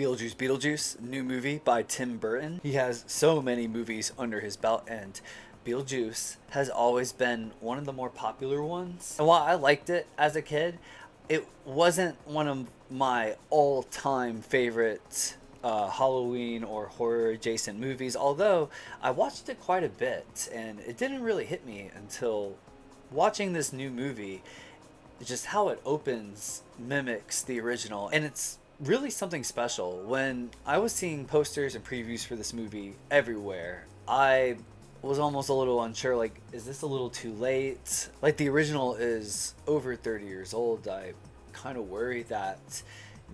Beetlejuice Beetlejuice, new movie by Tim Burton. He has so many movies under his belt, and Beetlejuice has always been one of the more popular ones. And while I liked it as a kid, it wasn't one of my all-time favorite Halloween or horror adjacent movies, although I watched it quite a bit, and it didn't really hit me until watching this new movie. Just how it opens mimics the original, and it's really something special. When I was seeing posters and previews for this movie everywhere, I was almost a little unsure, like, is this a little too late? Like, the original is over 30 years old. I kind of worry that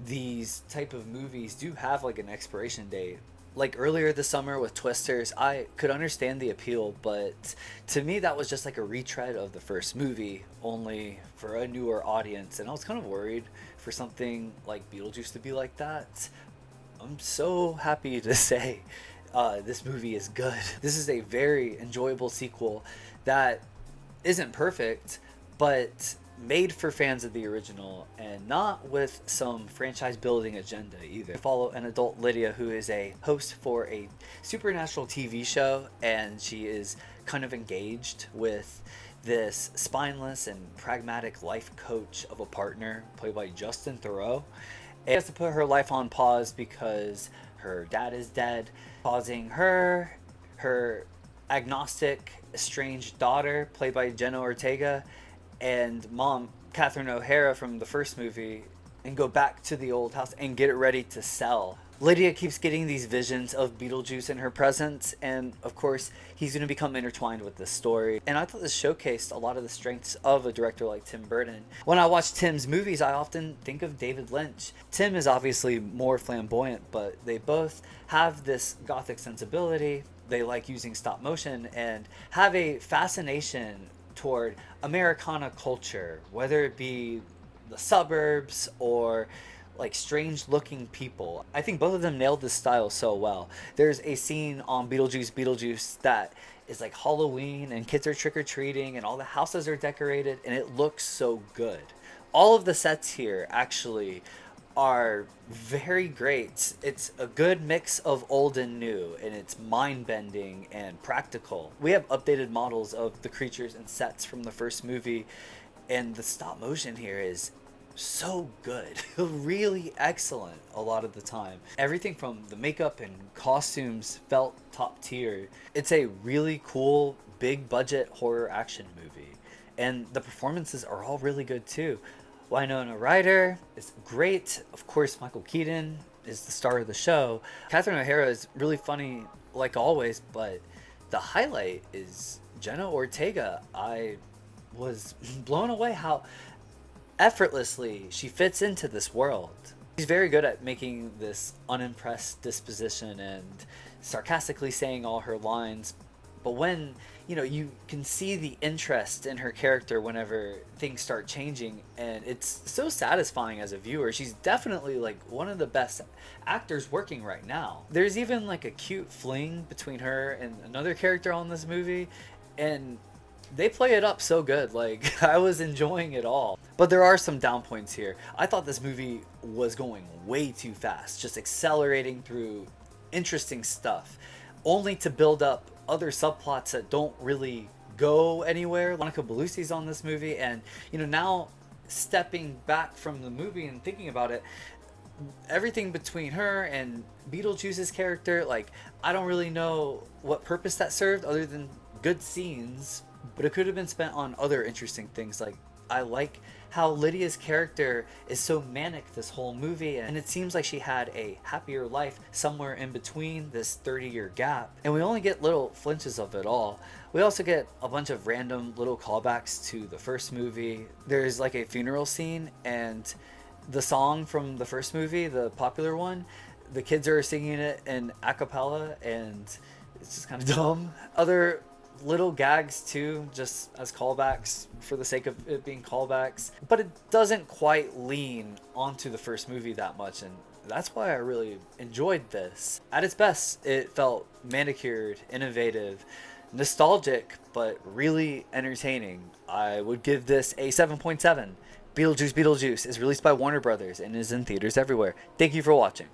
these type of movies do have like an expiration date. Like earlier this summer with Twisters, I could understand the appeal, but to me that was just like a retread of the first movie, only for a newer audience, and I was kind of worried for something like Beetlejuice to be like that. I'm so happy to say this movie is good. This is a very enjoyable sequel that isn't perfect, but made for fans of the original and not with some franchise building agenda either. I follow an adult Lydia who is a host for a supernatural TV show, and she is kind of engaged with this spineless and pragmatic life coach of a partner played by Justin Theroux. And she has to put her life on pause because her dad is dead, causing her agnostic estranged daughter played by Jenna Ortega and mom Catherine O'Hara from the first movie and go back to the old house and get it ready to sell. Lydia keeps getting these visions of Beetlejuice in her presence, and of course he's going to become intertwined with this story. And I thought this showcased a lot of the strengths of a director like Tim Burton. When I watch Tim's movies, I often think of David Lynch. Tim is obviously more flamboyant, but they both have this gothic sensibility. They like using stop motion and have a fascination toward Americana culture, whether it be the suburbs or like strange looking people. I think both of them nailed this style so well. There's a scene on Beetlejuice Beetlejuice that is like Halloween and kids are trick-or-treating and all the houses are decorated and it looks so good. All of the sets here actually are very great. It's a good mix of old and new, and it's mind-bending and practical. We have updated models of the creatures and sets from the first movie, and the stop motion here is so good. Really excellent a lot of the time. Everything from the makeup and costumes felt top tier. It's a really cool, big budget horror action movie, and the performances are all really good too. Wynona Ryder is great. Of course, Michael Keaton is the star of the show. Catherine O'Hara is really funny, like always, but the highlight is Jenna Ortega. I was blown away how effortlessly she fits into this world. She's very good at making this unimpressed disposition and sarcastically saying all her lines. But when, you can see the interest in her character whenever things start changing, and it's so satisfying as a viewer. She's definitely like one of the best actors working right now. There's even like a cute fling between her and another character on this movie, and they play it up so good. Like, I was enjoying it all. But there are some down points here. I thought this movie was going way too fast, just accelerating through interesting stuff, only to build up other subplots that don't really go anywhere. Monica Bellucci's on this movie, and now stepping back from the movie and thinking about it, everything between her and Beetlejuice's character, like, I don't really know what purpose that served other than good scenes, but it could have been spent on other interesting things. Like, I like how Lydia's character is so manic this whole movie, and it seems like she had a happier life somewhere in between this 30-year gap, and we only get little flinches of it all. We also get a bunch of random little callbacks to the first movie. There's like a funeral scene, and the song from the first movie, the popular one, the kids are singing it in a cappella, and it's just kind of dumb. Other little gags too, just as callbacks for the sake of it being callbacks, but it doesn't quite lean onto the first movie that much, and that's why I really enjoyed this. At its best, it felt manicured, innovative, nostalgic, but really entertaining. I would give this a 7.7. Beetlejuice Beetlejuice is released by Warner Brothers and is in theaters everywhere. Thank you for watching.